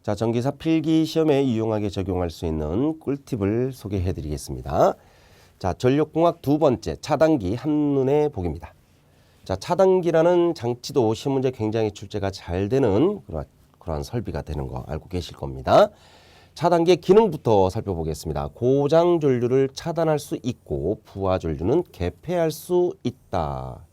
자, 전기사 필기 시험에 유용하게 적용할 수 있는 꿀팁을 소개해 드리겠습니다. 자, 전력공학 두 번째 차단기 한눈에 보기입니다. 자, 차단기라는 장치도 시험 문제 굉장히 출제가 잘 되는 그러한 설비가 되는 거 알고 계실 겁니다. 차단기의 기능부터 살펴보겠습니다. 고장 전류를 차단할 수 있고 부하 전류는 개폐할 수 있다.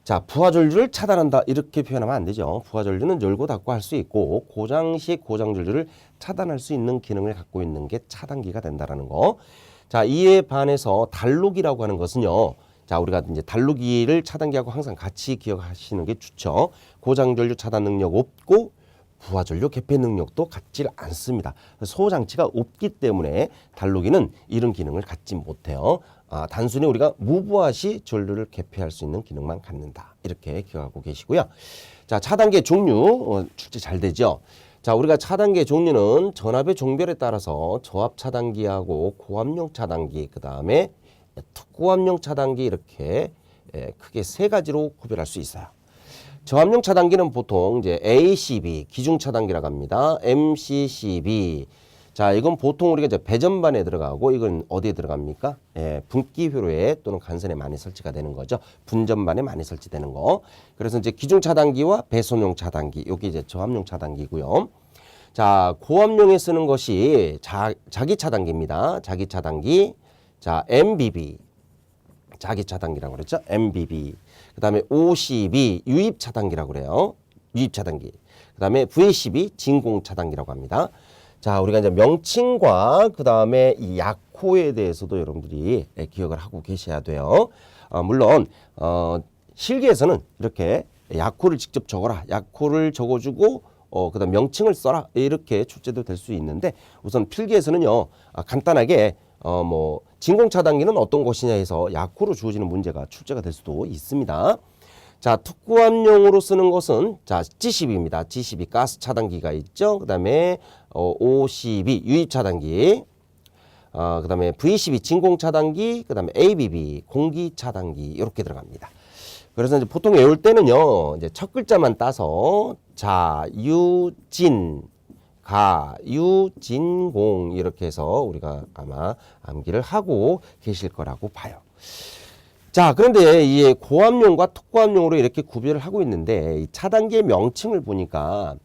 자, 부하 전류를 차단한다 이렇게 표현하면 안 되죠. 부하 전류는 열고 닫고 할 수 있고 고장 시 고장 전류를 차단할 수 있는 기능을 갖고 있는 게 차단기가 된다라는 거. 자, 이에 반해서 단로기라고 하는 것은요. 자, 우리가 이제 단로기를 차단기하고 항상 같이 기억하시는 게 좋죠. 고장 전류 차단 능력 없고 부하 전류 개폐 능력도 갖지 않습니다. 소장치가 없기 때문에 단로기는 이런 기능을 갖지 못해요. 단순히 우리가 무부하 시 전류를 개폐할 수 있는 기능만 갖는다. 이렇게 기억하고 계시고요. 자, 차단기의 종류 출제 잘 되죠. 자, 우리가 차단기의 종류는 전압의 종별에 따라서 저압 차단기하고 고압용 차단기, 그 다음에 특고압용 차단기 이렇게 크게 세 가지로 구별할 수 있어요. 저압용 차단기는 보통 이제 ACB 기중 차단기라고 합니다. MCCB. 자, 이건 보통 우리가 이제 배전반에 들어가고 이건 어디에 들어갑니까? 분기 회로에 또는 간선에 많이 설치가 되는 거죠. 분전반에 많이 설치되는 거. 그래서 이제 기중 차단기와 배선용 차단기, 여기 이제 저압용 차단기고요. 자, 고압용에 쓰는 것이 자기 차단기입니다. 자기 차단기. 자, MBB. 자기 차단기라고 그랬죠. MBB. 그 다음에 OCB 유입 차단기라고 그래요. 유입 차단기. 그 다음에 VCB 진공 차단기라고 합니다. 자, 우리가 이제 명칭과 그 다음에 이 약호에 대해서도 여러분들이 기억을 하고 계셔야 돼요. 물론 실기에서는 이렇게 약호를 직접 적어라. 약호를 적어주고 그 다음 명칭을 써라. 이렇게 출제도 될 수 있는데 우선 필기에서는요. 간단하게 진공 차단기는 어떤 것이냐 해서 약호로 주어지는 문제가 출제가 될 수도 있습니다. 자, 특고압용으로 쓰는 것은 자, GCB입니다. GCB 가스 차단기가 있죠. 그다음에 OCB 유입 차단기. 그다음에 VCB 진공 차단기, 그다음에 ABB 공기 차단기 이렇게 들어갑니다. 그래서 이제 보통 외울 때는요. 이제 첫 글자만 따서 자, 유진 유진공 이렇게 해서 우리가 아마 암기를 하고 계실 거라고 봐요. 자, 그런데 이 고압용과 특고압용으로 이렇게 구별을 하고 있는데 이 차단기의 명칭을 보니까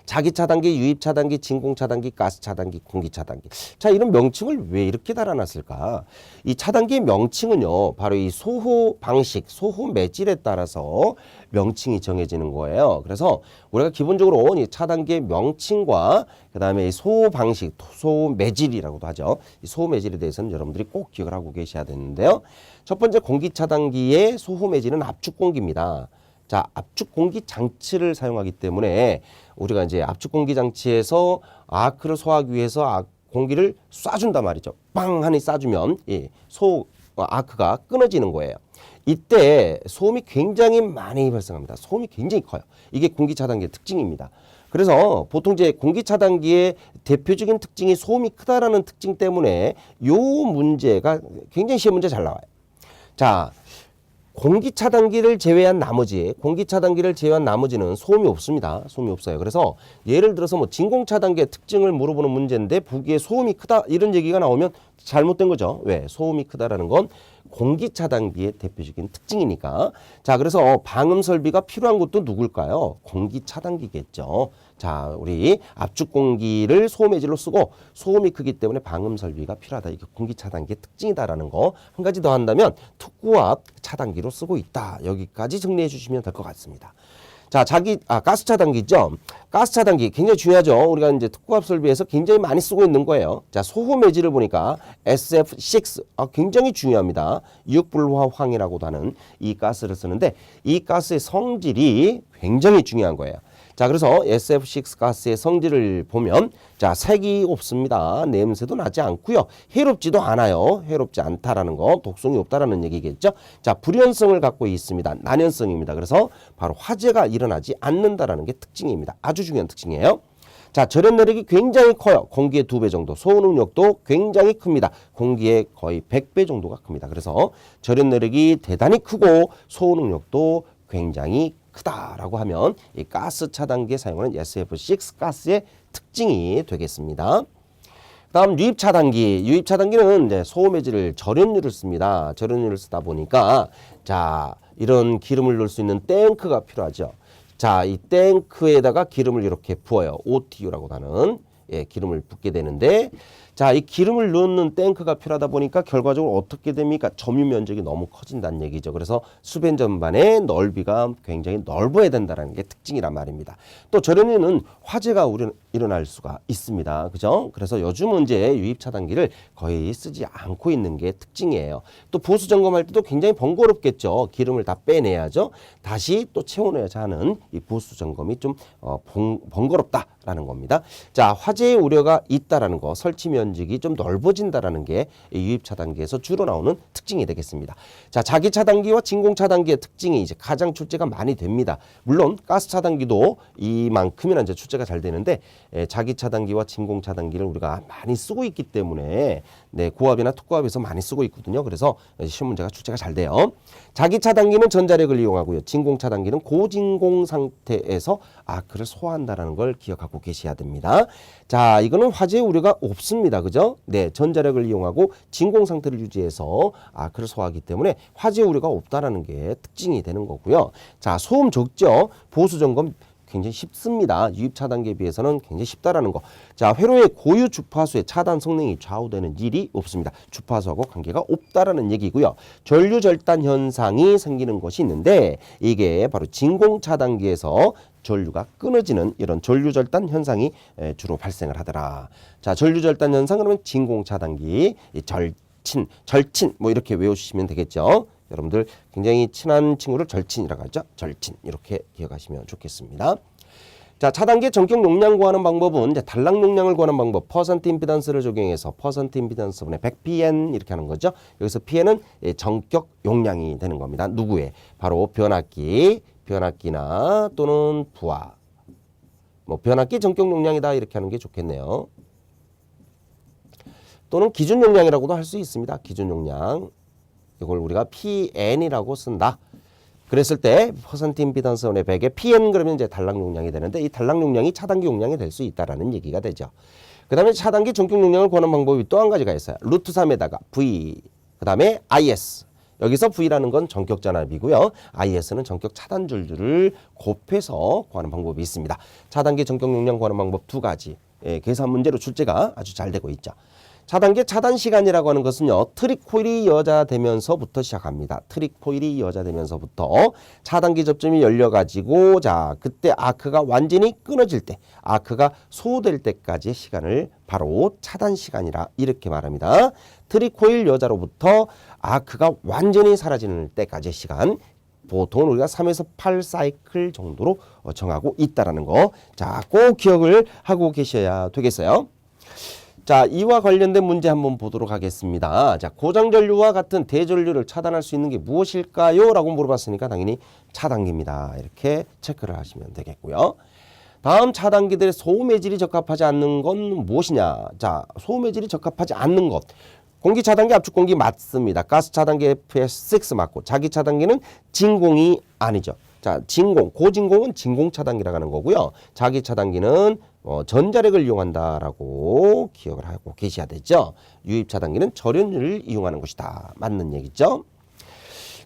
자기 차단기, 유입 차단기, 진공 차단기, 가스 차단기, 공기 차단기. 자, 이런 명칭을 왜 이렇게 달아놨을까? 이 차단기의 명칭은요, 바로 이 소호 방식, 소호 매질에 따라서 명칭이 정해지는 거예요. 그래서 우리가 기본적으로 이 차단기의 명칭과 그 다음에 이 소호 방식, 소호 매질이라고도 하죠. 이 소호 매질에 대해서는 여러분들이 꼭 기억을 하고 계셔야 되는데요. 첫 번째 공기 차단기의 소호 매질은 압축 공기입니다. 자, 압축 공기 장치를 사용하기 때문에 우리가 이제 압축 공기 장치에서 아크를 소화하기 위해서 공기를 쏴준단 말이죠. 빵 하니 쏴주면 아크가 끊어지는 거예요. 이때 소음이 굉장히 많이 발생합니다. 소음이 굉장히 커요. 이게 공기 차단기의 특징입니다. 그래서 보통 이제 공기 차단기의 대표적인 특징이 소음이 크다라는 특징 때문에 요 문제가 굉장히 시험 문제 잘 나와요. 자, 공기 차단기를 제외한 나머지는 소음이 없습니다. 소음이 없어요. 그래서 예를 들어서 진공 차단기의 특징을 물어보는 문제인데 보기에 소음이 크다 이런 얘기가 나오면 잘못된 거죠. 왜? 소음이 크다라는 건 공기 차단기의 대표적인 특징이니까. 자, 그래서 방음 설비가 필요한 것도 누굴까요? 공기 차단기겠죠. 자, 우리 압축 공기를 소음 매질로 쓰고 소음이 크기 때문에 방음 설비가 필요하다. 이게 공기 차단기의 특징이다라는 거. 한 가지 더 한다면 특고압 차단기로 쓰고 있다. 여기까지 정리해 주시면 될 것 같습니다. 자, 가스 차단기죠. 가스 차단기 굉장히 중요하죠. 우리가 이제 특고압 설비에서 굉장히 많이 쓰고 있는 거예요. 자, 소호 매질을 보니까 SF6 굉장히 중요합니다. 육불화황이라고도 하는 이 가스를 쓰는데 이 가스의 성질이 굉장히 중요한 거예요. 자, 그래서 SF6 가스의 성질을 보면 자, 색이 없습니다. 냄새도 나지 않고요. 해롭지도 않아요. 해롭지 않다라는 거, 독성이 없다라는 얘기겠죠. 자, 불연성을 갖고 있습니다. 난연성입니다. 그래서 바로 화재가 일어나지 않는다라는 게 특징입니다. 아주 중요한 특징이에요. 자, 절연 내력이 굉장히 커요. 공기의 2배 정도. 소음 능력도 굉장히 큽니다. 공기의 거의 100배 정도가 큽니다. 그래서 절연 내력이 대단히 크고 소음 능력도 굉장히 크다라고 하면 이 가스 차단기에 사용하는 SF6 가스의 특징이 되겠습니다. 다음 유입 차단기. 유입 차단기는 이제 소음해지를 절연유를 씁니다. 절연유를 쓰다 보니까 자, 이런 기름을 넣을 수 있는 탱크가 필요하죠. 자, 이 탱크에다가 기름을 이렇게 부어요. OTU라고 하는 기름을 붓게 되는데, 자, 이 기름을 넣는 탱크가 필요하다 보니까 결과적으로 어떻게 됩니까? 점유 면적이 너무 커진다는 얘기죠. 그래서 수변 전반의 넓이가 굉장히 넓어야 된다는 게 특징이란 말입니다. 또 절연유는 화재가 일어날 수가 있습니다. 그죠? 그래서 요즘은 이제 유입 차단기를 거의 쓰지 않고 있는 게 특징이에요. 또 보수 점검할 때도 굉장히 번거롭겠죠. 기름을 다 빼내야죠. 다시 또 채워내야 하는 이 보수 점검이 좀 번거롭다라는 겁니다. 자, 화재의 우려가 있다라는 거, 설치 면적이 좀 넓어진다라는 게 유입 차단기에서 주로 나오는 특징이 되겠습니다. 자, 자기 차단기와 진공 차단기의 특징이 이제 가장 출제가 많이 됩니다. 물론 가스 차단기도 이만큼이나 이제 출제가 잘 되는데, 자기 차단기와 진공 차단기를 우리가 많이 쓰고 있기 때문에 고압이나 특고압에서 많이 쓰고 있거든요. 그래서 시험 문제가 출제가 잘 돼요. 자기 차단기는 전자력을 이용하고요. 진공 차단기는 고진공 상태에서 아크를 소화한다는 걸 기억하고 계셔야 됩니다. 자, 이거는 화재 우려가 없습니다. 그죠? 네, 전자력을 이용하고 진공 상태를 유지해서 아크를 소화하기 때문에 화재 우려가 없다라는 게 특징이 되는 거고요. 자, 소음 적죠? 보수 점검 굉장히 쉽습니다. 유입 차단기에 비해서는 굉장히 쉽다라는 거. 자, 회로의 고유 주파수의 차단 성능이 좌우되는 일이 없습니다. 주파수하고 관계가 없다라는 얘기고요. 전류 절단 현상이 생기는 것이 있는데, 이게 바로 진공 차단기에서 전류가 끊어지는 이런 전류 절단 현상이 주로 발생을 하더라. 자, 전류 절단 현상 그러면 진공 차단기, 절친 뭐 이렇게 외워주시면 되겠죠. 여러분들 굉장히 친한 친구를 절친이라고 하죠. 절친 이렇게 기억하시면 좋겠습니다. 자, 차단기의 전격 용량 구하는 방법은 이제 단락 용량을 구하는 방법, 퍼센트 임피던스를 적용해서 퍼센트 임피던스분의 100pn 이렇게 하는 거죠. 여기서 pn은 전격 용량이 되는 겁니다. 누구의? 바로 변압기나 또는 부하. 뭐 변압기 전격 용량이다 이렇게 하는 게 좋겠네요. 또는 기준 용량이라고도 할 수 있습니다. 기준 용량. 이걸 우리가 PN이라고 쓴다. 그랬을 때 퍼센트 임피던스분의 100에 PN 그러면 이제 단락 용량이 되는데, 이 단락 용량이 차단기 용량이 될 수 있다라는 얘기가 되죠. 그 다음에 차단기 전격 용량을 구하는 방법이 또 한 가지가 있어요. 루트 3에다가 V, 그 다음에 IS. 여기서 V라는 건 전격 전압이고요. IS는 전격 차단 줄들을 곱해서 구하는 방법이 있습니다. 차단기 전격 용량 구하는 방법 두 가지. 계산 문제로 출제가 아주 잘 되고 있죠. 차단기 차단 시간이라고 하는 것은요, 트릭 코일이 여자되면서부터 시작합니다. 트릭 코일이 여자되면서부터 차단기 접점이 열려가지고, 자, 그때 아크가 완전히 끊어질 때, 아크가 소호될 때까지의 시간을 바로 차단 시간이라 이렇게 말합니다. 트릭 코일 여자로부터 아크가 완전히 사라지는 때까지의 시간, 보통 우리가 3에서 8 사이클 정도로 정하고 있다라는 거, 자, 꼭 기억을 하고 계셔야 되겠어요. 자, 이와 관련된 문제 한번 보도록 하겠습니다. 자, 고장전류와 같은 대전류를 차단할 수 있는 게 무엇일까요? 라고 물어봤으니까 당연히 차단기입니다. 이렇게 체크를 하시면 되겠고요. 다음 차단기들의 소음해질이 적합하지 않는 건 무엇이냐? 자, 소음해질이 적합하지 않는 것. 공기 차단기, 압축 공기 맞습니다. 가스 차단기 FS6 맞고, 자기 차단기는 진공이 아니죠. 자, 진공, 고진공은 진공 차단기라고 하는 거고요. 자기 차단기는 전자력을 이용한다라고 기억을 하고 계셔야 되죠. 유입 차단기는 절연유를 이용하는 것이다. 맞는 얘기죠.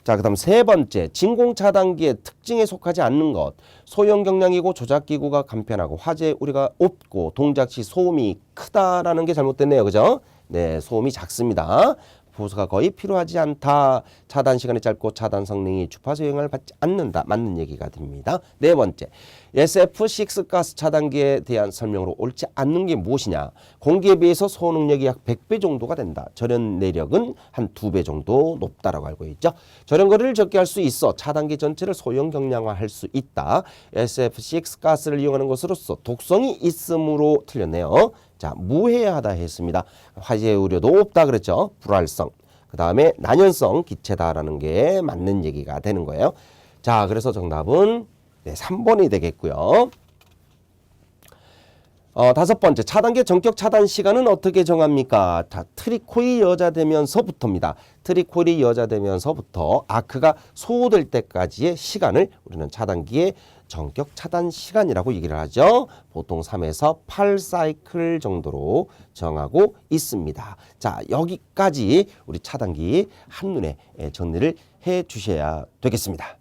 자, 그 다음 세 번째, 진공 차단기의 특징에 속하지 않는 것. 소형 경량이고 조작기구가 간편하고 화재 우려가 없고 동작 시 소음이 크다라는 게 잘못됐네요. 그죠? 네, 소음이 작습니다. 보수가 거의 필요하지 않다. 차단 시간이 짧고 차단 성능이 주파수 영향을 받지 않는다. 맞는 얘기가 됩니다. 네 번째, SF6 가스 차단기에 대한 설명으로 옳지 않는 게 무엇이냐. 공기에 비해서 소호 능력이 약 100배 정도가 된다. 절연 내력은 한 2배 정도 높다라고 알고 있죠. 절연 거리를 적게 할 수 있어 차단기 전체를 소형 경량화할 수 있다. SF6 가스를 이용하는 것으로서 독성이 있으므로 틀렸네요. 자, 무해하다 했습니다. 화재 우려도 없다 그랬죠. 불활성. 그 다음에 난연성 기체다라는 게 맞는 얘기가 되는 거예요. 자, 그래서 정답은 3번이 되겠고요. 다섯 번째, 차단기 전격 차단 시간은 어떻게 정합니까? 자, 트리코일이 여자되면서부터입니다. 트리코일이 여자되면서부터 아크가 소호될 때까지의 시간을 우리는 차단기의 전격 차단 시간이라고 얘기를 하죠. 보통 3에서 8사이클 정도로 정하고 있습니다. 자, 여기까지 우리 차단기 한눈에 정리를 해 주셔야 되겠습니다.